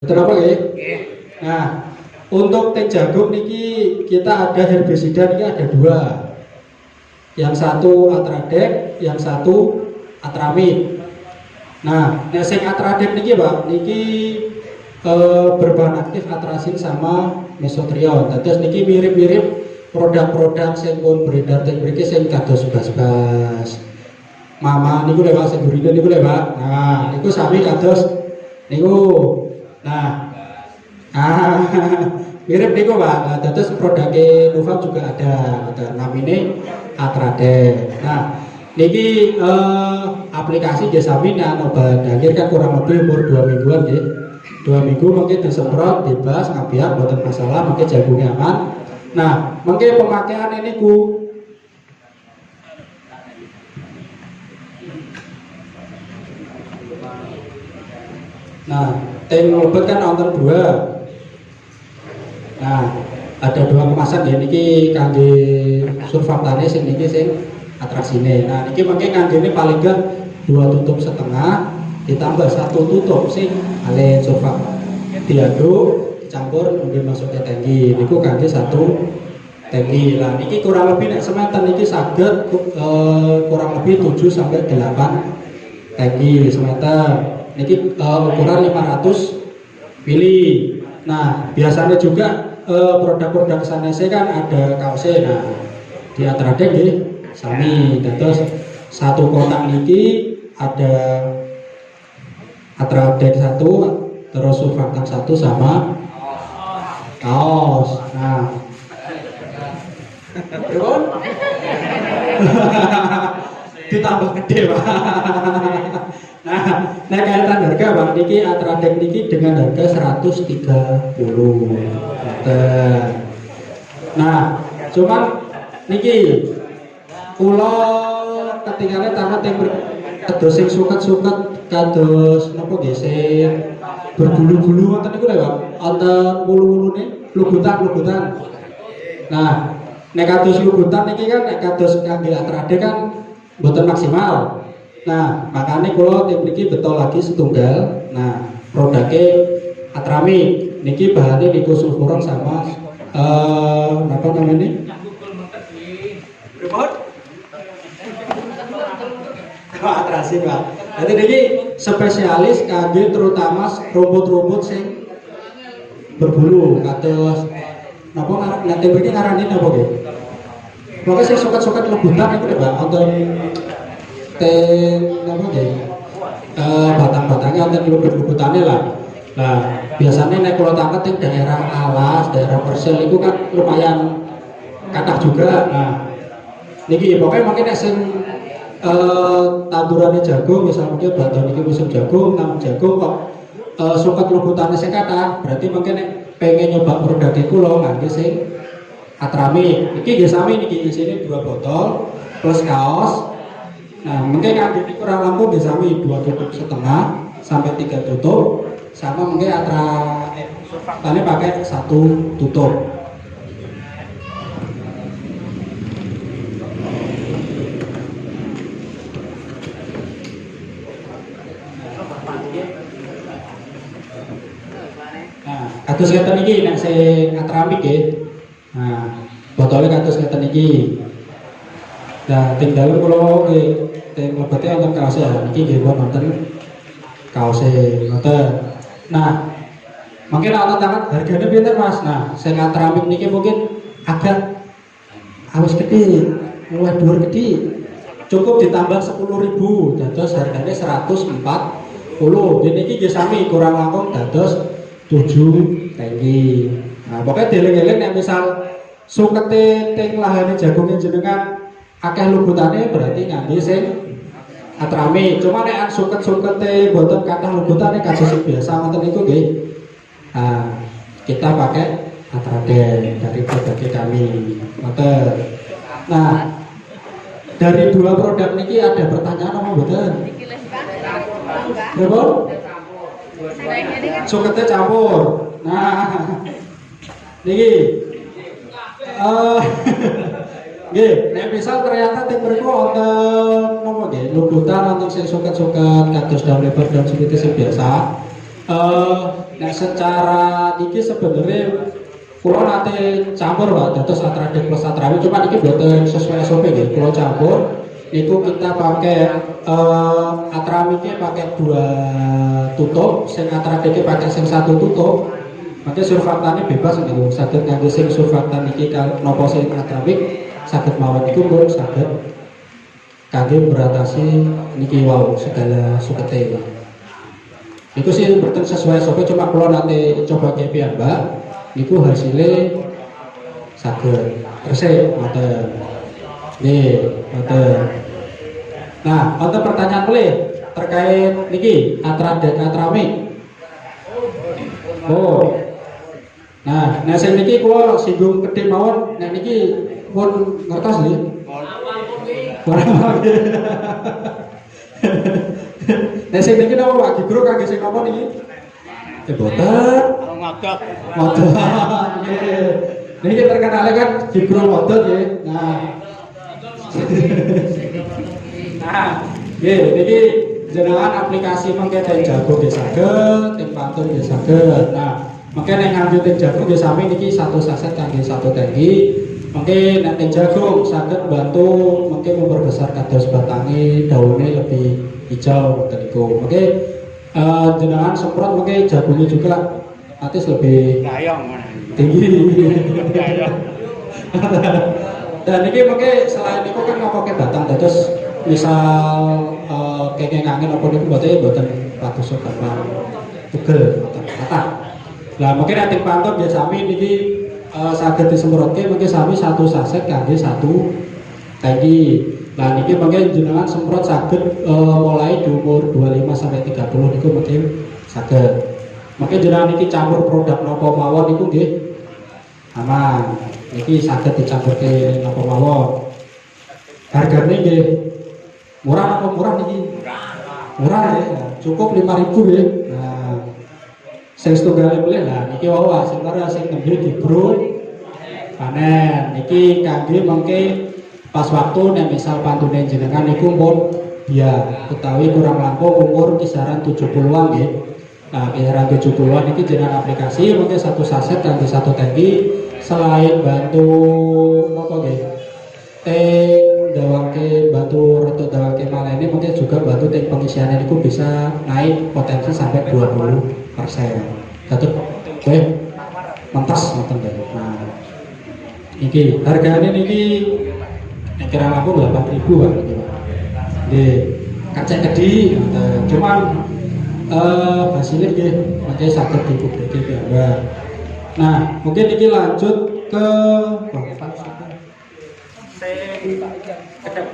Betul apa ya? Nah, untuk teh jagung niki kita ada herbisida niki ada dua. Yang satu Atradek, yang satu Atramid. Nah, sing Atradek niki Pak, niki berbahan aktif atrasin sama mesotrion. Terus niki mirip-mirip produk-produk sing pun beredar teng mriki sing kados bas-bas. Mama niku lewat sing gurine niku lewat. Nah, niku sami kados niku. Nah, mirip niku Pak. Nah, terus produknya Nova juga ada namanya Atrade. Nah, niki aplikasi Jasamin yang obat akhir kan kurang lebih umur 2 mingguan deh. 2 minggu mungkin disemprot bebas ngabiar buatan masalah mungkin jagungnya aman. Nah, mungkin pemakaian ini ku nah, tem obat kan nonton dua. Nah, ada dua kemasan ya niki kangge surfaktane sing niki sing atrasine. Nah, niki mungkin kangge ini paling enggak 2 tutup setengah ditambah 1 tutup sing ale surfak diaduk dicampur kemudian masuk ke tangki. Niku kangge 1 tangki. Lah niki kurang lebih nek semeten niki saged kurang lebih 7 sampai 8 tangki semeter. Niki ukuran 500 mili. Nah, biasanya juga produk-produk sanese kan ada kaosnya. Nah, di Atrade nggih sami. Terus 1 kotak niki ada Atrade 1, terus surfaktan 1 sama kaos. Nah, ditambah gede Pak. Nah kaitan harga Bang niki Atradek niki dengan harga 130. Nah, cuman niki kula ketinggalan tamat yang kados sing suket-suket kados napa nggih sing berbulu-bulu ngoten niku lho Pak. Wonten wulu-wulune lugutan. Nah, nek kados lugutan niki kan nek kados kangge Atradek kan mboten maksimal. Nah, makanya kalau tim niki betul lagi setunggal. Nah, produknya Atrami niki bahannya niku sulfuron sama apa namanya? Atrasi Pak. Jadi niki spesialis kangge terutama rumput-rumput sing berbulu kados napa nek tim niki ngarani napa nggih? Pokoke sing suket-suket lebutan niku lho Pak, wonten apa batang-batangnya atau lubut-lubutannya lah. Nah, biasanya nek kalau tangkat di daerah alas, daerah Persel itu kan lumayan kathah juga. Nah, niki pokoknya mungkin sing tandurannya jagung, misalnya mungkin bantuan niki musim jagung, tanam jagung kok suket lubutannya sing kathah, berarti mungkin pengen nyoba produk kula ngangge sing Atrami. Niki nggih sami niki isine 2 botol plus kaos. Nah, mungkin kangge ini kurang lampu bisa sami 2,5 tutup sampai 3 tutup, sama mungkin tadi pakai 1 tutup. Nah, kados ngeten iki nek sing Atramik nggih. Nah, botolnya kados ngeten iki. Nah, ting dalem kula nggih teng lebete wonten kaos ya. Niki nggih wonten kaos ngoten. Nah, mungkin ana tangan harganya pinten Mas? Nah, sing Atramik niki mungkin agak awis gede, mulai dhuwur gede. Cukup ditambah 10.000, dados harganya 140. Dene iki nggih sami kurang langkung dados 7 tangki. Nah, pokoknya dieling-eling nek misal sukete teng lahane jagungnya jenengan akeh lubutane berarti ngangge sing Atrami. Cuma nek suket-sukete boten kathah lubutane kados sing biasa ngoten niku nggih. Nah, kita pakai Atrade dari produk kami. Ngoten. Nah, dari 2 produk niki ada pertanyaan apa mboten? Berapa? Sukete campur. Nah, niki nggih, nek misal ternyata tim mriku wonten napa nggih, lubutan wonten sing suket-suket kados daun lebar dan seperti sing biasa. Nah secara iki sebenarnya kulo nate campur Pak, dados atradik plus atrawi, cuma iki boten sesuai SOP nggih. Kulo campur itu kita pakai atrawi iki pakai 2 tutup, sing atradike pakai sing 1 tutup. Maka surfaktannya bebas gitu, saged nganggo sing surfaktan iki napa sing atrawi saged mawon iku pun saged kangge beratasi niki wau segala sukete. Itu sih berarti sesuai SOP, cuma kalau nanti coba ke piyambak niku hasilnya saged resik ngoten. Nggih, ngoten. Nah, untuk pertanyaan boleh terkait niki atra dan atrami. Oh. Nah, sing niki kula singgung kedhe mawon, nek niki pun ngertos nggih. Nek sing niki napa Pak Gibro kangge sing napa niki? Boten. Ngadap. Modot. Nggih. Niki terkenal kan Gibro modot nggih. Nah. Nah, nggih niki jenengan aplikasi mangke ten jago nggih saged, ten pantun nggih saged. Nah, mangke nek nganggo ten jago nggih sami niki 1 saset kangge 1 tangki. Mungkin nanti jagung saged bantu mungkin memperbesar kados batangi, daunnya lebih hijau tadiku. Mungkin jenengan semprot mungkin jagungnya juga nanti lebih tinggi. Dan ini mungkin selain itu kan ngopoknya batang, terus misal kayak angin apa itu buatnya ratus karena tugel kata. Nah mungkin nanti pantau biasa ini saged disemprotke mungkin sami 1 saset kangge 1 tangki. Nah niki mungkin jenengan semprot saged mulai di umur 25 sampai 30 niku mungkin saged. Mungkin jenengan niki campur produk napa mawon niku nggih aman. Niki saged dicampurke napa mawon. Hargane nggih murah apa murah niki? Murah ya. Cukup 5.000 nggih. Nah sing setunggal boleh lah niki wae sing karo sing nembe Gibro panen niki kangge mengke pas waktu nek misal pantune jenengan niku pun ya utawi kurang langkung umur kisaran 70-an nggih. Nah kisaran 70-an niki jenengan aplikasi mengke 1 saset kangge 1 tangki selain bantu napa nggih dawake bantu retuk dawake malene mungkin juga bantu pengisiannya niku bisa naik potensi sampai 20%. Datuk kowe mentas ngoten deh. Nah iki hargane niki kira aku 8.000 Pak niki Pak. Nggih kacek kedhi cuman hasilnya nggih mangke saged dipublikake piyambak. Nah mungkin niki lanjut ke kedap